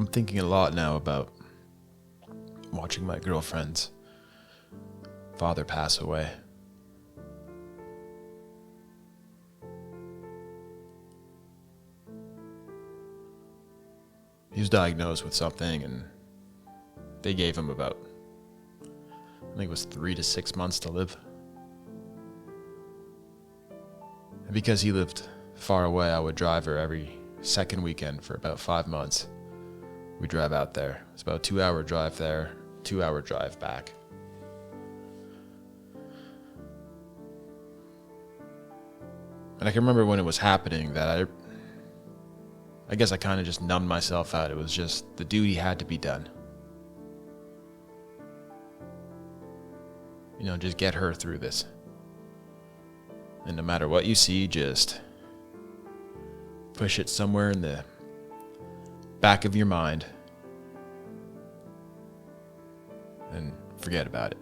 I'm thinking a lot now about watching my girlfriend's father pass away. He was diagnosed with something and they gave him about, I think it was 3 to 6 months to live. And because he lived far away, I would drive her every second weekend for about 5 months. We drive out there. It's about a 2-hour drive there, 2-hour drive back. And I can remember when it was happening that I guess I kind of just numbed myself out. It was just the duty had to be done. You know, just get her through this. And no matter what you see, just push it somewhere in the back of your mind and forget about it.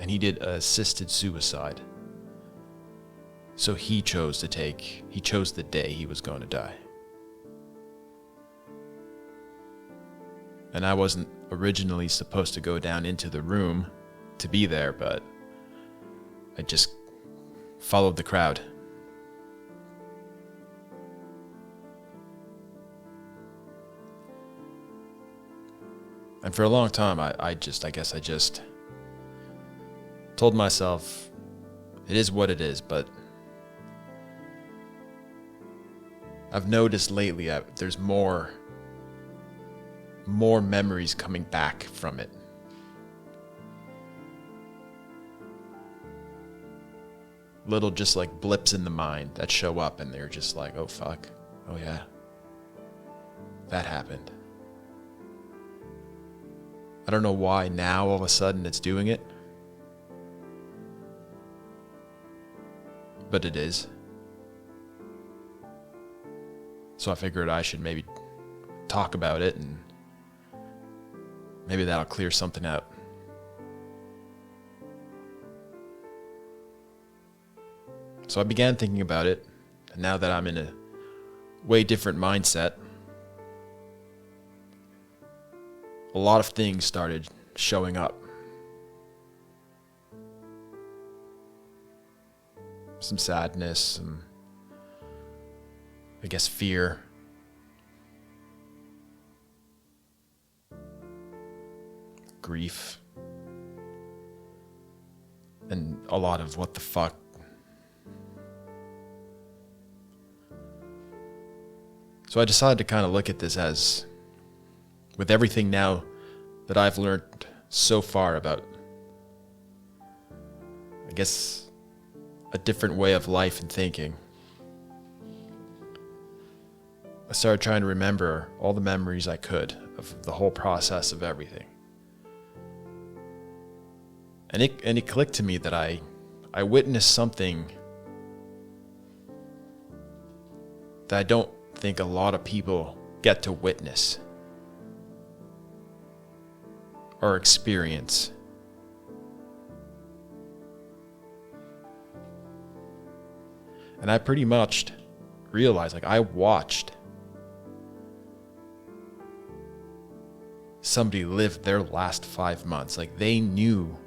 And he did assisted suicide. So he chose the day he was going to die. And I wasn't originally supposed to go down into the room to be there, but I just followed the crowd. And for a long time, I guess I just told myself, it is what it is, but I've noticed lately there's more memories coming back from it. Little just like blips in the mind that show up and they're just like, oh fuck, oh yeah, that happened. I don't know why now all of a sudden it's doing it, but it is. So I figured I should maybe talk about it and maybe that'll clear something out. So I began thinking about it, and now that I'm in a way different mindset, a lot of things started showing up. Some sadness, some, I guess, fear. Grief. And a lot of what the fuck. So I decided to kind of look at this as, with everything now that I've learned so far about, I guess, a different way of life and thinking. I started trying to remember all the memories I could of the whole process of everything. And it clicked to me that I witnessed something that I don't think a lot of people get to witness or experience. And I pretty much realized, like, I watched somebody live their last 5 months. Like, they knew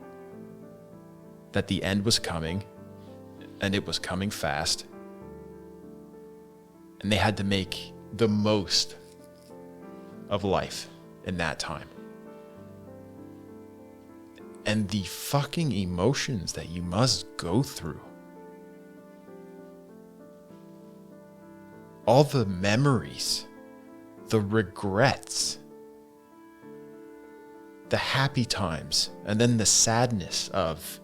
that the end was coming, and it was coming fast. And they had to make the most of life in that time. And the fucking emotions that you must go through. All the memories, the regrets, the happy times, and then the sadness of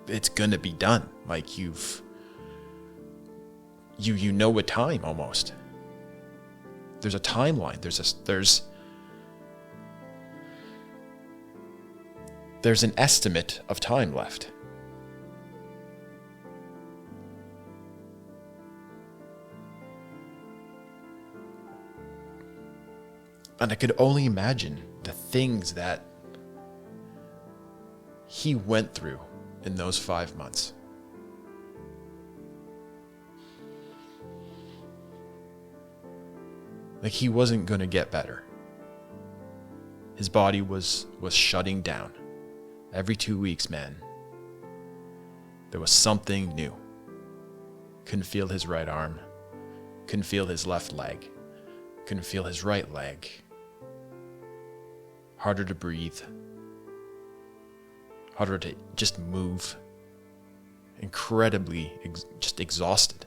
it's gonna be done. Like you know a time almost. There's a timeline. There's an estimate of time left. And I could only imagine the things that he went through in those 5 months. Like, he wasn't going to get better. His body was shutting down. Every 2 weeks, man, there was something new. Couldn't feel his right arm. Couldn't feel his left leg. Couldn't feel his right leg. Harder to breathe. Harder to just move. Incredibly just exhausted.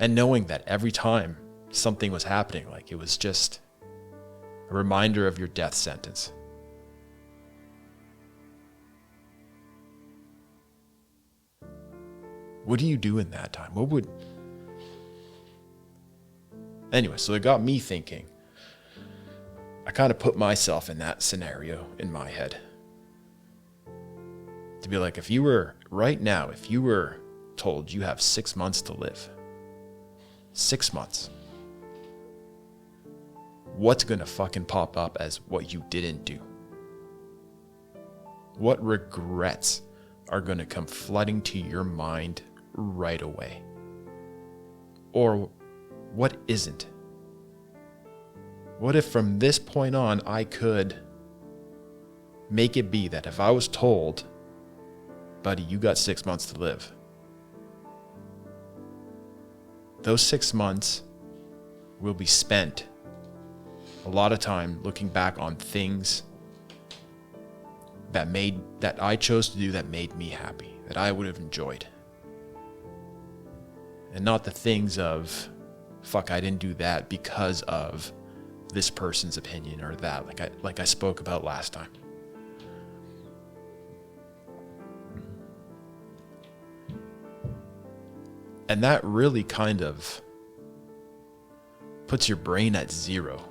And knowing that every time something was happening, like, it was just a reminder of your death sentence. What do you do in that time? Anyway, so it got me thinking. I kind of put myself in that scenario in my head. To be like, if you were told you have 6 months to live, 6 months, what's going to fucking pop up as what you didn't do? What regrets are going to come flooding to your mind right away? Or what isn't? What if from this point on I could make it be that if I was told, buddy, you got 6 months to live, those 6 months will be spent a lot of time looking back on things that I chose to do that made me happy, that I would have enjoyed. And not the things of, fuck, I didn't do that because of this person's opinion or that, like I spoke about last time. And that really kind of puts your brain at zero.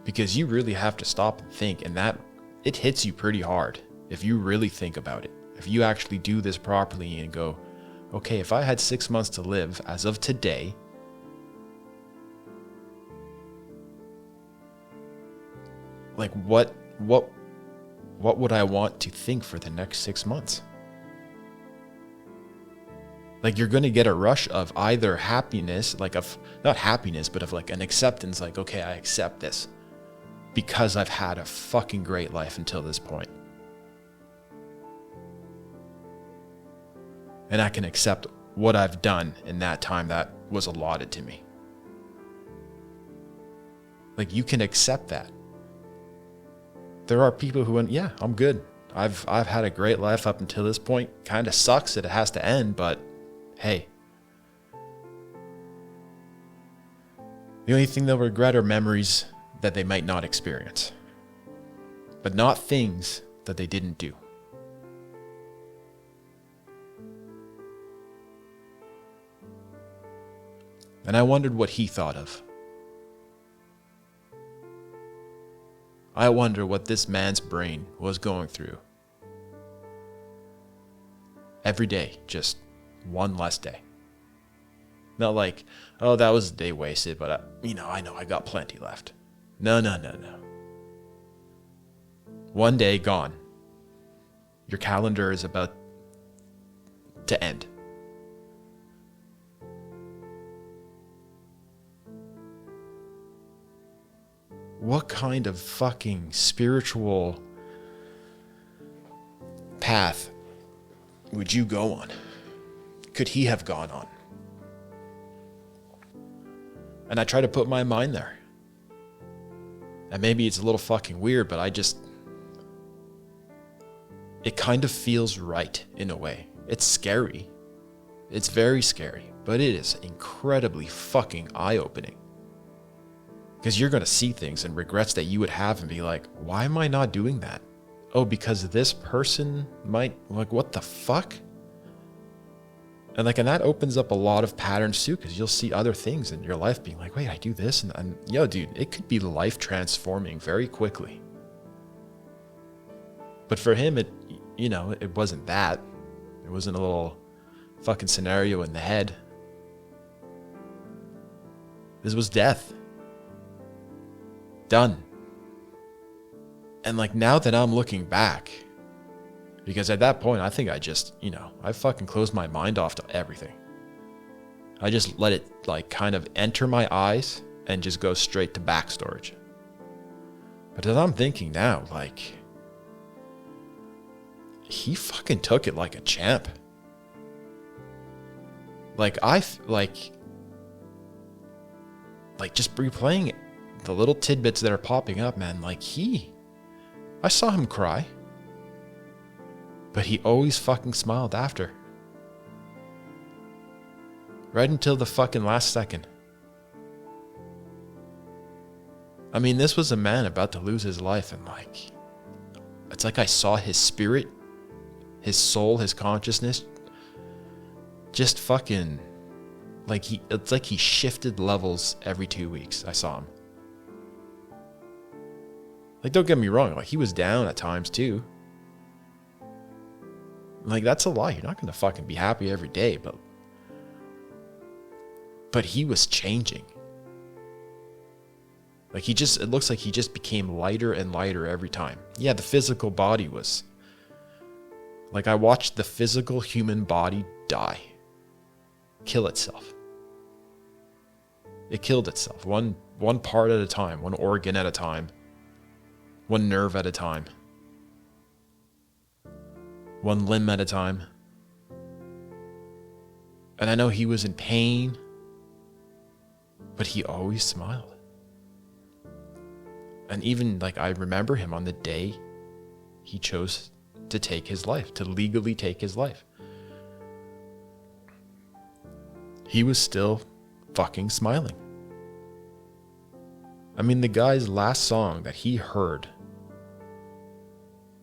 Because you really have to stop and think, and that it hits you pretty hard if you really think about it. If you actually do this properly and go, okay, if I had 6 months to live as of today, like what would I want to think for the next 6 months? Like, you're going to get a rush of either happiness, like of not happiness, but of like an acceptance, like, okay, I accept this because I've had a fucking great life until this point. And I can accept what I've done in that time that was allotted to me. Like, you can accept that. There are people who went, yeah, I'm good. I've had a great life up until this point. Kind of sucks that it has to end, but hey. The only thing they'll regret are memories that they might not experience, but not things that they didn't do. And I wondered what he thought of. I wonder what this man's brain was going through. Every day, just one less day. Not like, oh, that was a day wasted, but I know I got plenty left. No. One day gone. Your calendar is about to end. What kind of fucking spiritual path would you go on? Could he have gone on? And I try to put my mind there. And maybe it's a little fucking weird, but it kind of feels right in a way. It's scary. It's very scary, but it is incredibly fucking eye-opening. Because you're going to see things and regrets that you would have and be like, why am I not doing that? Oh, because this person might, like, what the fuck? And that opens up a lot of patterns too, because you'll see other things in your life being like, wait, I do this. And yo, dude, it could be life transforming very quickly. But for him, it wasn't that. It wasn't a little fucking scenario in the head. This was death. Done. And now that I'm looking back, because at that point, I think I just, I fucking closed my mind off to everything. I just let it like kind of enter my eyes and just go straight to back storage. But as I'm thinking now, like, he fucking took it like a champ. Like just replaying it, the little tidbits that are popping up, man, like I saw him cry, but he always fucking smiled after. Right until the fucking last second. I mean, this was a man about to lose his life, and like, it's like I saw his spirit, his soul, his consciousness just fucking, like it's like he shifted levels every 2 weeks. I saw him. Like, don't get me wrong, like he was down at times too. Like, that's a lie. You're not going to fucking be happy every day, but he was changing. Like it looks like he just became lighter and lighter every time. Yeah, the physical body was, like, I watched the physical human body die. Kill itself. It killed itself. One part at a time, one organ at a time, one nerve at a time, one limb at a time. And I know he was in pain, but he always smiled. And even, like, I remember him on the day he chose to take his life, to legally take his life. He was still fucking smiling. I mean, the guy's last song that he heard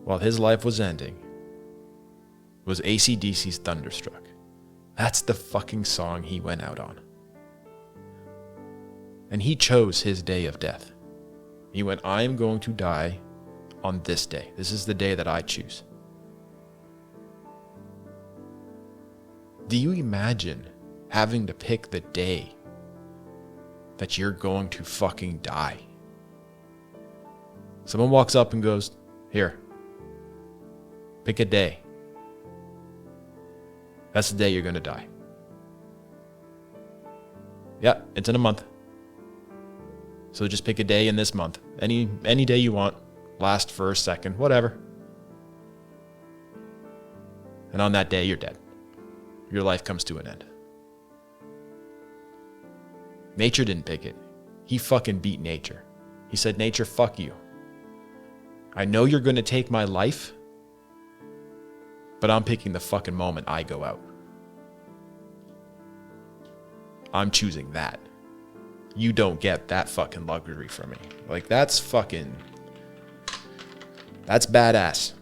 while his life was ending was AC/DC's Thunderstruck. That's the fucking song he went out on. And he chose his day of death. He went, I am going to die on this day. This is the day that I choose. Do you imagine having to pick the day that you're going to fucking die? Someone walks up and goes, here, pick a day. That's the day you're going to die. Yeah, it's in a month. So just pick a day in this month. Any day you want. Last, first, second, whatever. And on that day, you're dead. Your life comes to an end. Nature didn't pick it. He fucking beat nature. He said, nature, fuck you. I know you're going to take my life, but I'm picking the fucking moment I go out. I'm choosing that. You don't get that fucking luxury from me. Like, that's badass.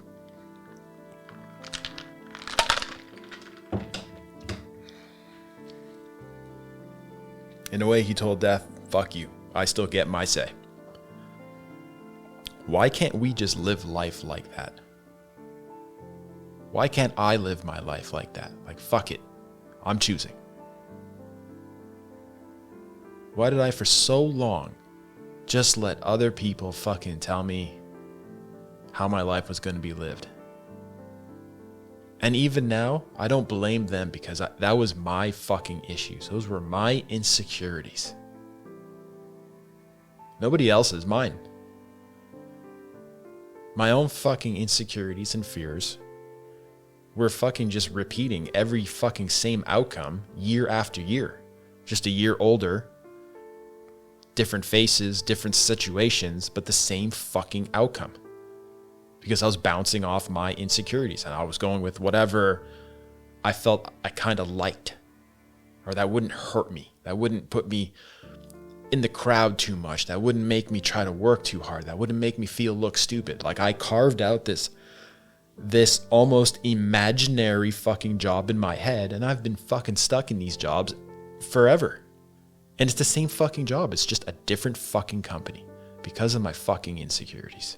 In a way, he told death, fuck you. I still get my say. Why can't we just live life like that? Why can't I live my life like that? Like, fuck it. I'm choosing. Why did I for so long just let other people fucking tell me how my life was going to be lived? And even now, I don't blame them, because that was my fucking issues. Those were my insecurities. Nobody else's, mine. My own fucking insecurities and fears were fucking just repeating every fucking same outcome year after year. Just a year older. Different faces, different situations, but the same fucking outcome. Because I was bouncing off my insecurities and I was going with whatever I felt I kind of liked, or that wouldn't hurt me, that wouldn't put me in the crowd too much, that wouldn't make me try to work too hard, that wouldn't make me look stupid. Like, I carved out this almost imaginary fucking job in my head, and I've been fucking stuck in these jobs forever. And it's the same fucking job. It's just a different fucking company because of my fucking insecurities.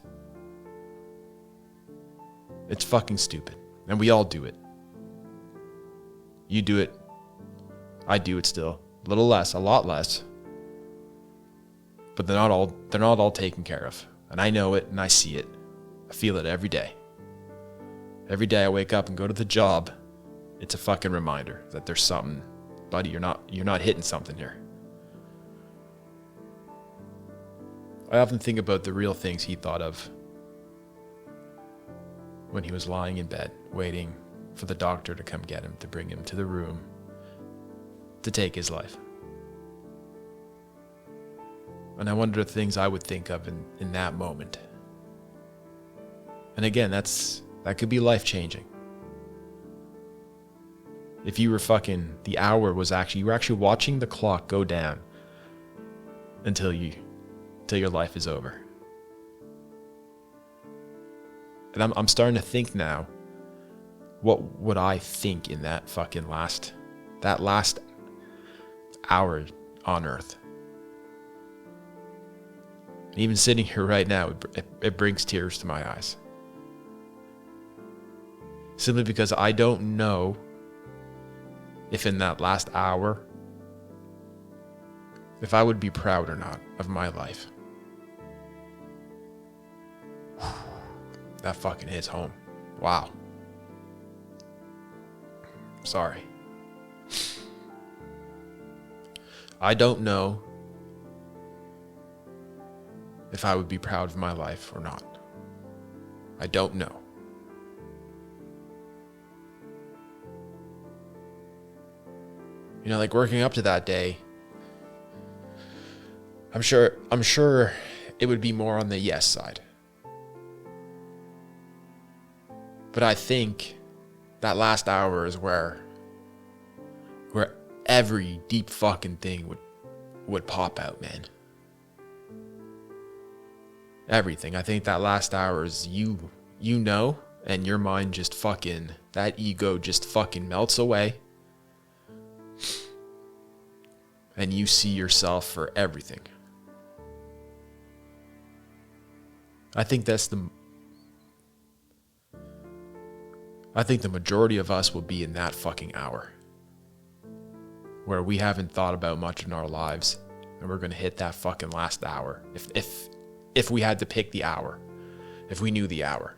It's fucking stupid. And we all do it. You do it. I do it still. A little less, a lot less. But they're not all taken care of. And I know it and I see it. I feel it every day. Every day I wake up and go to the job, it's a fucking reminder that there's something buddy, you're not hitting something here. I often think about the real things he thought of when he was lying in bed, waiting for the doctor to come get him, to bring him to the room, to take his life. And I wonder the things I would think of in that moment. And again, that could be life-changing. If you were the hour was you were actually watching the clock go down until your life is over. And I'm starting to think now, what would I think in that last hour on earth? Even sitting here right now, it brings tears to my eyes. Simply because I don't know if in that last hour, if I would be proud or not of my life. That fucking hits home. Wow. Sorry. I don't know if I would be proud of my life or not. I don't know. You know, like working up to that day, I'm sure it would be more on the yes side. But I think that last hour is where every deep fucking thing would pop out, man. Everything. I think that last hour is you know, and your mind just that ego just fucking melts away. And you see yourself for everything. I think the majority of us will be in that fucking hour where we haven't thought about much in our lives, and we're going to hit that fucking last hour. If we had to pick the hour, if we knew the hour.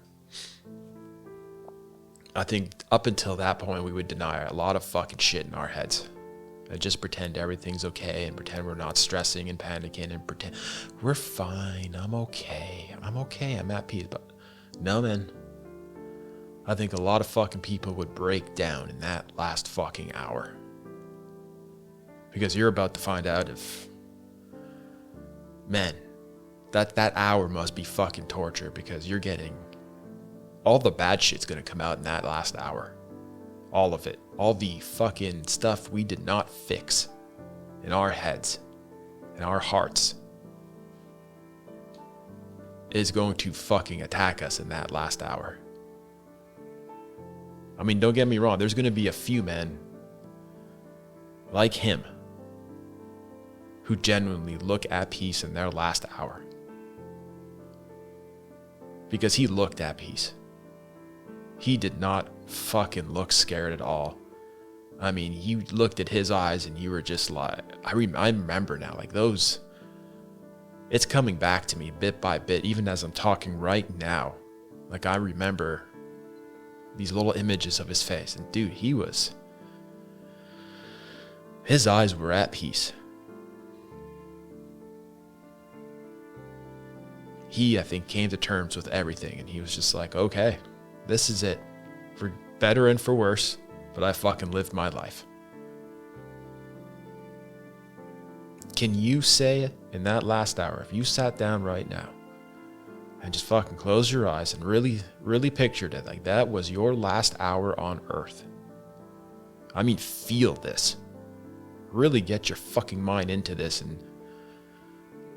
I think up until that point, we would deny a lot of fucking shit in our heads. And just pretend everything's okay, and pretend we're not stressing and panicking, and pretend we're fine. I'm okay. I'm at peace. But no, man. I think a lot of fucking people would break down in that last fucking hour. Because you're about to find out if, man, that hour must be fucking torture, because you're getting all the bad shit's gonna come out in that last hour. All of it. All the fucking stuff we did not fix in our heads, in our hearts, is going to fucking attack us in that last hour. I mean, don't get me wrong. There's going to be a few men like him who genuinely look at peace in their last hour. Because he looked at peace. He did not fucking look scared at all. I mean, you looked at his eyes and you were just like, I remember now, like those, it's coming back to me bit by bit, even as I'm talking right now. Like I remember these little images of his face, and dude, his eyes were at peace. He, I think, came to terms with everything, and he was just like, okay, this is it. For better and for worse, but I fucking lived my life. Can you say it in that last hour, if you sat down right now and just fucking closed your eyes and really, really pictured it, like that was your last hour on earth? I mean, feel this. Really get your fucking mind into this, and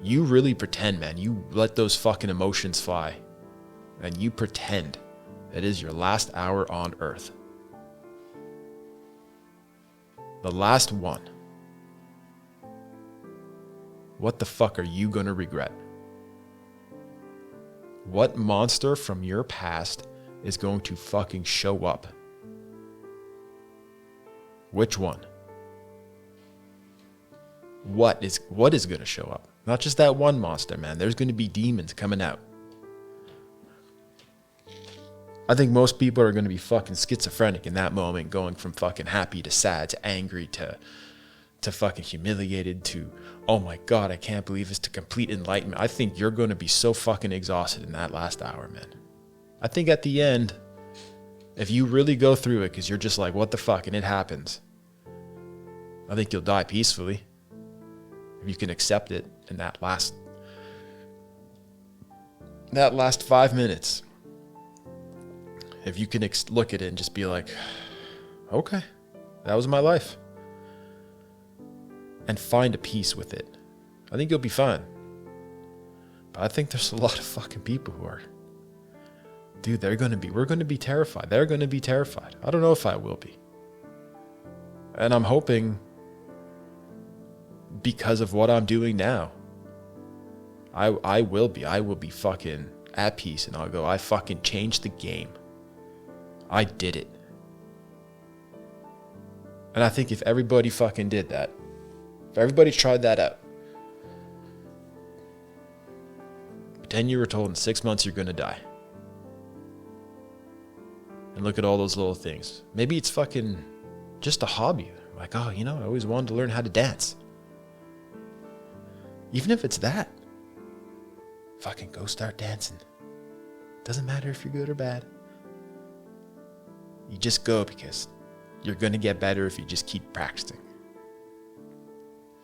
you really pretend, man. You let those fucking emotions fly, and you pretend it is your last hour on earth. The last one. What the fuck are you gonna regret? What monster from your past is going to fucking show up? Which one? What is gonna show up? Not just that one monster, man. There's gonna be demons coming out. I think most people are going to be fucking schizophrenic in that moment, going from fucking happy to sad to angry to fucking humiliated to, oh my God, I can't believe this, to complete enlightenment. I think you're going to be so fucking exhausted in that last hour, man. I think at the end, if you really go through it because you're just like, what the fuck, and it happens, I think you'll die peacefully if you can accept it in that last 5 minutes. If you can look at it and just be like, okay, that was my life. And find a peace with it. I think you'll be fine. But I think there's a lot of fucking people who are, dude, we're going to be terrified. They're going to be terrified. I don't know if I will be. And I'm hoping, because of what I'm doing now, I will be fucking at peace, and I'll go, I fucking changed the game. I did it. And I think if everybody fucking did that, if everybody tried that out, pretend you were told in 6 months you're going to die. And look at all those little things. Maybe it's fucking just a hobby. Like, oh, I always wanted to learn how to dance. Even if it's that, fucking go start dancing. Doesn't matter if you're good or bad. You just go, because you're going to get better if you just keep practicing.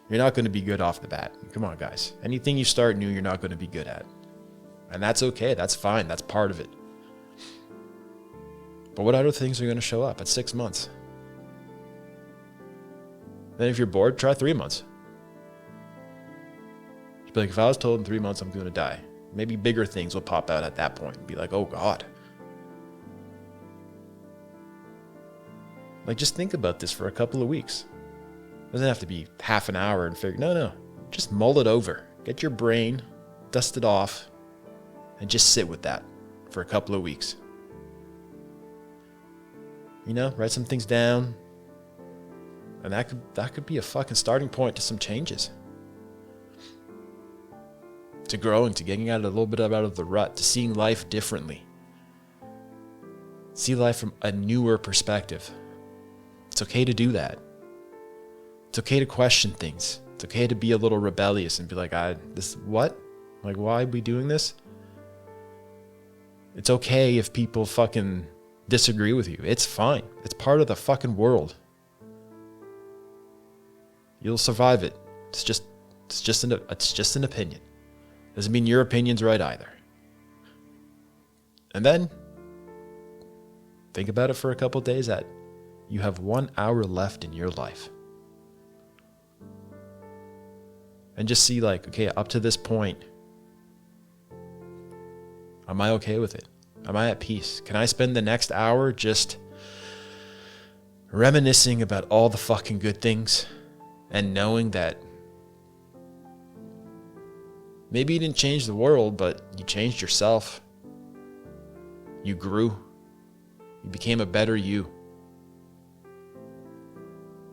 You're not going to be good off the bat. Come on, guys. Anything you start new, you're not going to be good at. And that's okay. That's fine. That's part of it. But what other things are going to show up at 6 months? Then if you're bored, try 3 months. You'd be like, if I was told in 3 months I'm going to die, maybe bigger things will pop out at that point. Be like, oh God. Like, just think about this for a couple of weeks. It doesn't have to be half an hour and figure. No. Just mull it over. Get your brain, dust it off, and just sit with that for a couple of weeks. Write some things down. And that could be a fucking starting point to some changes. To growing, to getting out a little bit out of the rut, to seeing life differently. See life from a newer perspective. It's okay to do that. It's okay to question things. It's okay to be a little rebellious and be like, what? Like, why are we doing this? It's okay if people fucking disagree with you. It's fine. It's part of the fucking world. You'll survive it. It's just an opinion. Doesn't mean your opinion's right either. And then think about it for a couple days that you have 1 hour left in your life. And just see, like, okay, up to this point, am I okay with it? Am I at peace? Can I spend the next hour just reminiscing about all the fucking good things and knowing that maybe you didn't change the world, but you changed yourself. You grew. You became a better you.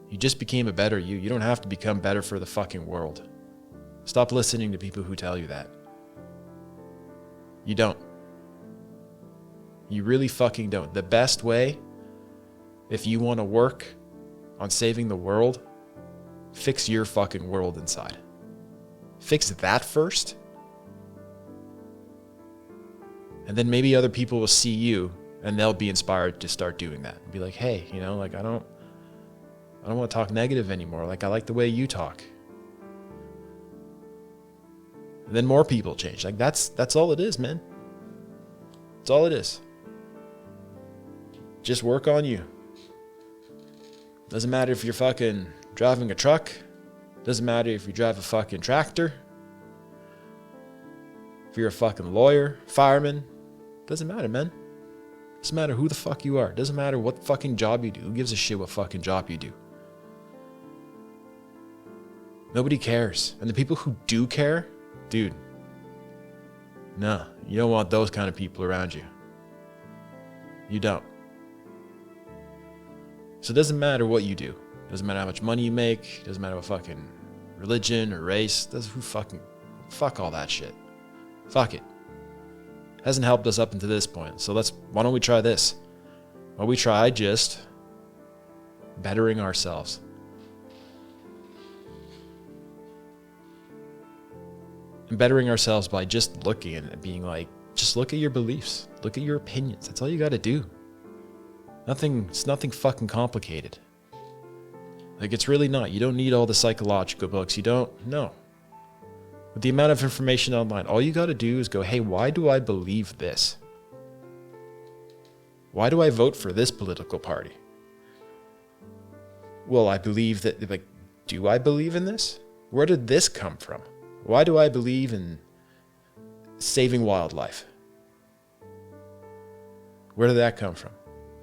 You just became a better you. You don't have to become better for the fucking world. Stop listening to people who tell you that. You don't. You really fucking don't. The best way, if you want to work on saving the world, fix your fucking world inside. Fix that first. And then maybe other people will see you and they'll be inspired to start doing that. And be like, hey, like, I don't want to talk negative anymore. Like, I like the way you talk. And then more people change. Like, that's all it is, man. That's all it is. Just work on you. Doesn't matter if you're fucking driving a truck. Doesn't matter if you drive a fucking tractor. If you're a fucking lawyer, fireman. Doesn't matter, man. Doesn't matter who the fuck you are. Doesn't matter what fucking job you do. Who gives a shit what fucking job you do? Nobody cares. And the people who do care, dude, no, you don't want those kind of people around you. You don't. So it doesn't matter what you do. It doesn't matter how much money you make. It doesn't matter what fucking religion or race. Fuck all that shit. Fuck it. Hasn't helped us up until this point. So why don't we try this? Why don't we try just bettering ourselves? And bettering ourselves by just looking and being like, just look at your beliefs. Look at your opinions. That's all you got to do. It's nothing fucking complicated. Like, it's really not. You don't need all the psychological books. You don't, no. With the amount of information online, all you got to do is go, hey, why do I believe this? Why do I vote for this political party? Well, I believe that, like, do I believe in this? Where did this come from? Why do I believe in saving wildlife? Where did that come from?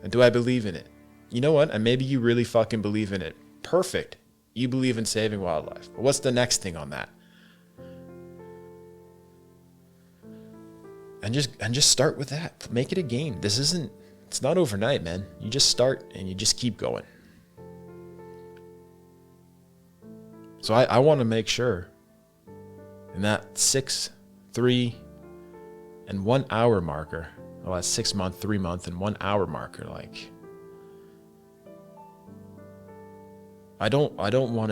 And do I believe in it? You know what? And maybe you really fucking believe in it. Perfect. You believe in saving wildlife. But what's the next thing on that? And just start with that. Make it a game. It's not overnight, man. You just start and you just keep going. So I want to make sure in that 6, 3, and 1 hour marker, well, that's 6 month, 3 month, and 1 hour marker, like, I don't want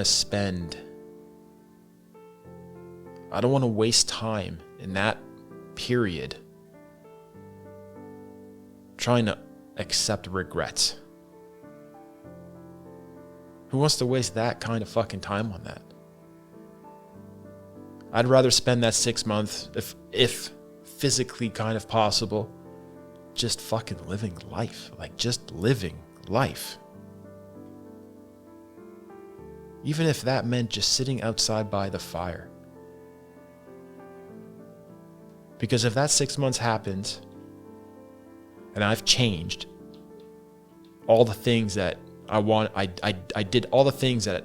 to waste time in that period trying to accept regrets. Who wants to waste that kind of fucking time on that? I'd rather spend that 6 months, if physically kind of possible, just fucking living life. Like, just living life. Even if that meant just sitting outside by the fire. Because if that 6 months happens, and I've changed all the things that I did all the things that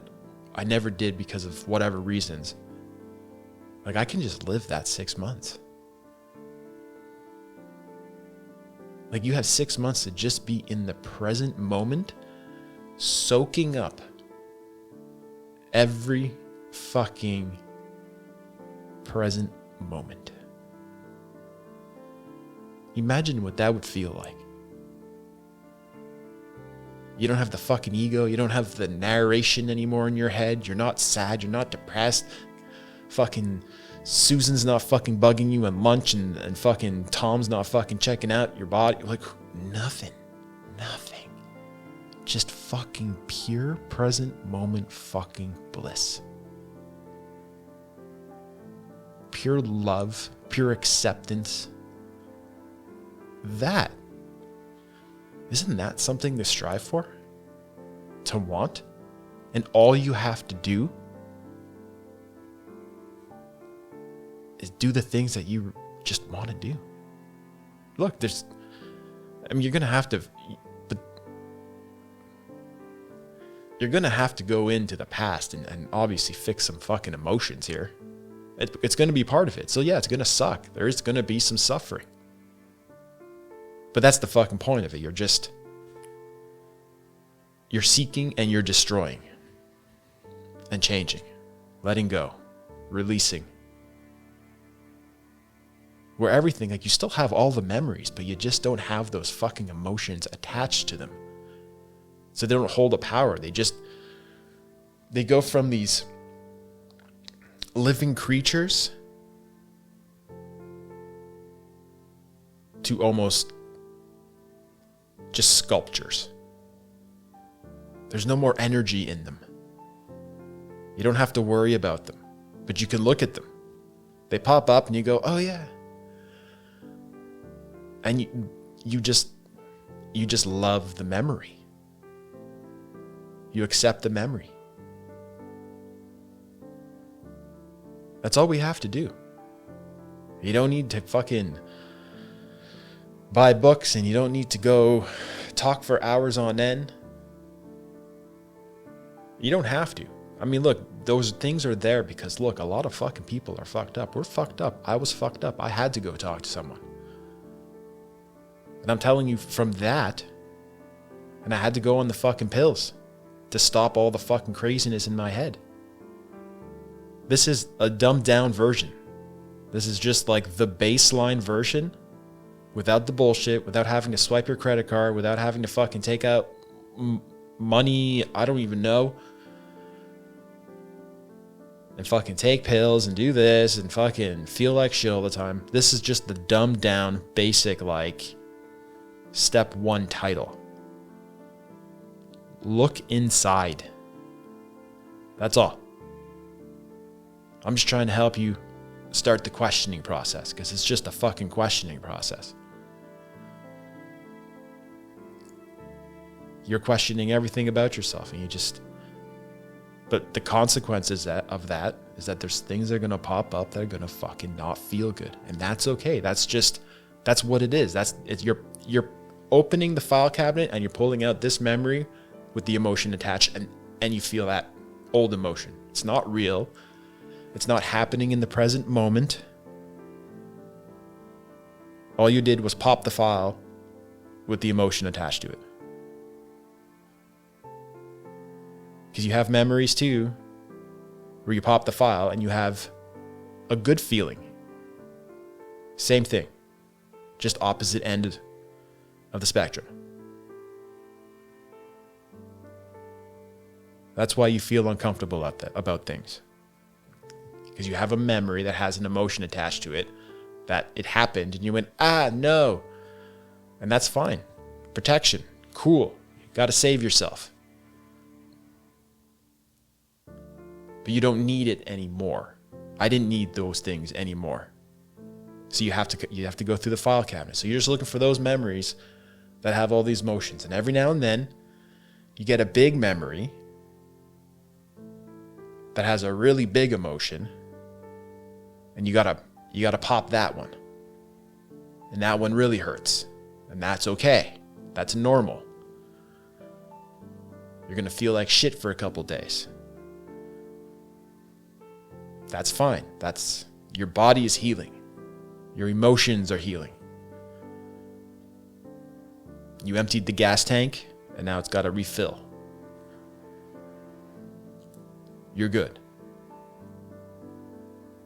I never did because of whatever reasons, like, I can just live that 6 months. Like, you have 6 months to just be in the present moment, soaking up every fucking present moment. Imagine what that would feel like. You don't have the fucking ego. You don't have the narration anymore in your head. You're not sad. You're not depressed. Fucking Susan's not fucking bugging you at lunch, and fucking Tom's not fucking checking out your body. Like, nothing. Just fucking pure present moment fucking bliss. Pure love, pure acceptance. Isn't that something to strive for? To want? And all you have to do is do the things that you just want to do. Look, you're going to have to, but you're going to have to go into the past and obviously fix some fucking emotions here. It's going to be part of it. So yeah, it's going to suck. There is going to be some suffering. But that's the fucking point of it. You're seeking and you're destroying and changing, letting go, releasing. Where everything, like, you still have all the memories, but you just don't have those fucking emotions attached to them. So they don't hold a power. They go from these living creatures to almost just sculptures. There's no more energy in them. You don't have to worry about them, but you can look at them. They pop up and you go, oh yeah. And you just love the memory. You accept the memory. That's all we have to do. You don't need to fucking buy books, and you don't need to go talk for hours on end. You don't have to. I mean, look, those things are there because, look, a lot of fucking people are fucked up. We're fucked up. I was fucked up. I had to go talk to someone. And I'm telling you, from that, and I had to go on the fucking pills to stop all the fucking craziness in my head. This is a dumbed down version. This is just like the baseline version without the bullshit, without having to swipe your credit card, without having to fucking take out money, I don't even know, and fucking take pills and do this and fucking feel like shit all the time. This is just the dumbed down, basic, like, step 1 title. Look inside. That's all. I'm just trying to help you start the questioning process, because it's just a fucking questioning process. You're questioning everything about yourself, and but the consequences of that is that there's things that are going to pop up that are going to fucking not feel good. And that's okay. That's what it is. You're opening the file cabinet and you're pulling out this memory with the emotion attached, and you feel that old emotion. It's not real. It's not happening in the present moment. All you did was pop the file with the emotion attached to it. Because you have memories too, where you pop the file and you have a good feeling. Same thing, just opposite end of the spectrum. That's why you feel uncomfortable about things. Because you have a memory that has an emotion attached to it, that it happened and you went, no. And that's fine. Protection, cool. You got to save yourself. But you don't need it anymore. I didn't need those things anymore. So you have to go through the file cabinet. So you're just looking for those memories that have all these emotions. And every now and then, you get a big memory that has a really big emotion, and you gotta pop that one. And that one really hurts. And that's okay. That's normal. You're gonna feel like shit for a couple days. That's fine. Your body is healing. Your emotions are healing. You emptied the gas tank, and now it's got to refill. You're good.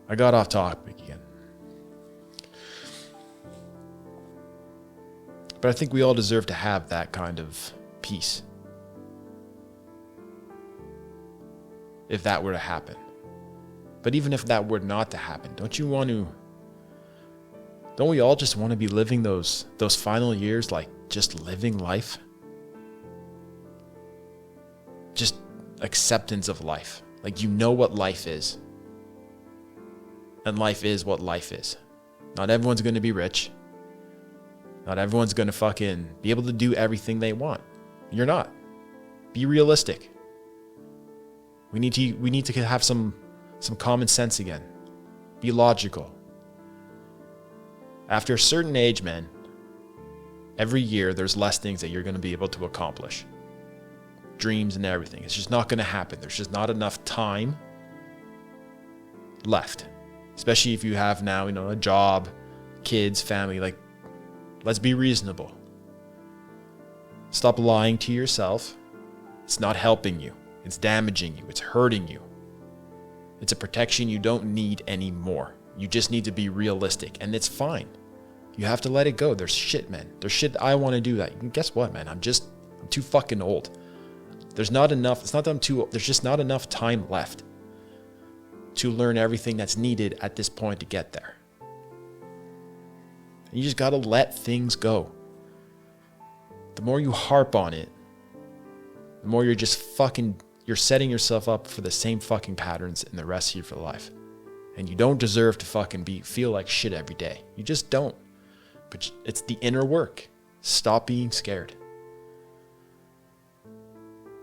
I got off topic again. But I think we all deserve to have that kind of peace. If that were to happen. But even if that were not to happen, don't we all just want to be living those final years, like just living life? Just acceptance of life. Like, you know what life is. And life is what life is. Not everyone's going to be rich. Not everyone's going to fucking be able to do everything they want. You're not. Be realistic. We need to have some common sense again. Be logical. After a certain age, man, every year there's less things that you're going to be able to accomplish. Dreams and everything. It's just not going to happen. There's just not enough time left. Especially if you have now, a job, kids, family. Like, let's be reasonable. Stop lying to yourself. It's not helping you. It's damaging you. It's hurting you. It's a protection you don't need anymore. You just need to be realistic, and it's fine. You have to let it go. There's shit, man. There's shit that I want to do that. And guess what, man? I'm too fucking old. There's not enough. It's not that I'm too old. There's just not enough time left to learn everything that's needed at this point to get there. And you just got to let things go. The more you harp on it, the more you're just you're setting yourself up for the same fucking patterns in the rest of your life. And you don't deserve to fucking feel like shit every day. You just don't. But it's the inner work. Stop being scared.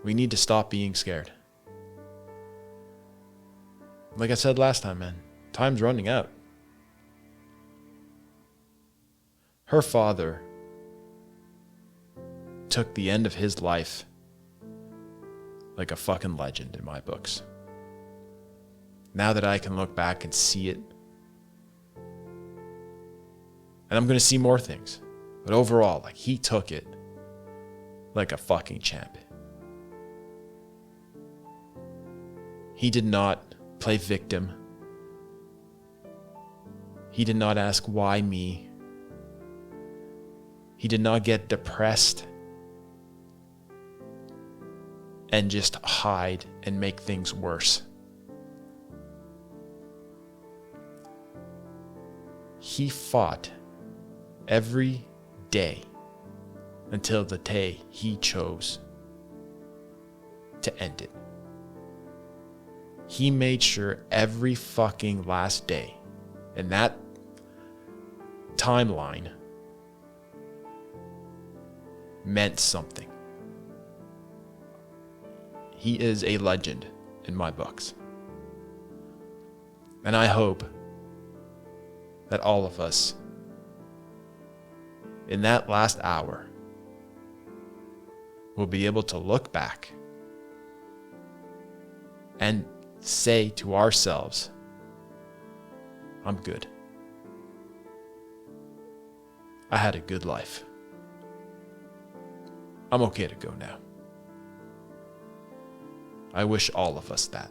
We need to stop being scared. Like I said last time, man, time's running out. Her father took the end of his life like a fucking legend in my books. Now that I can look back and see it, and I'm going to see more things, but overall, like, he took it like a fucking champ. He did not play victim. He did not ask, why me? He did not get depressed and just hide and make things worse. He fought every day until the day he chose to end it. He made sure every fucking last day in that timeline meant something. He is a legend in my books. And I hope that all of us in that last hour will be able to look back and say to ourselves, I'm good. I had a good life. I'm okay to go now. I wish all of us that.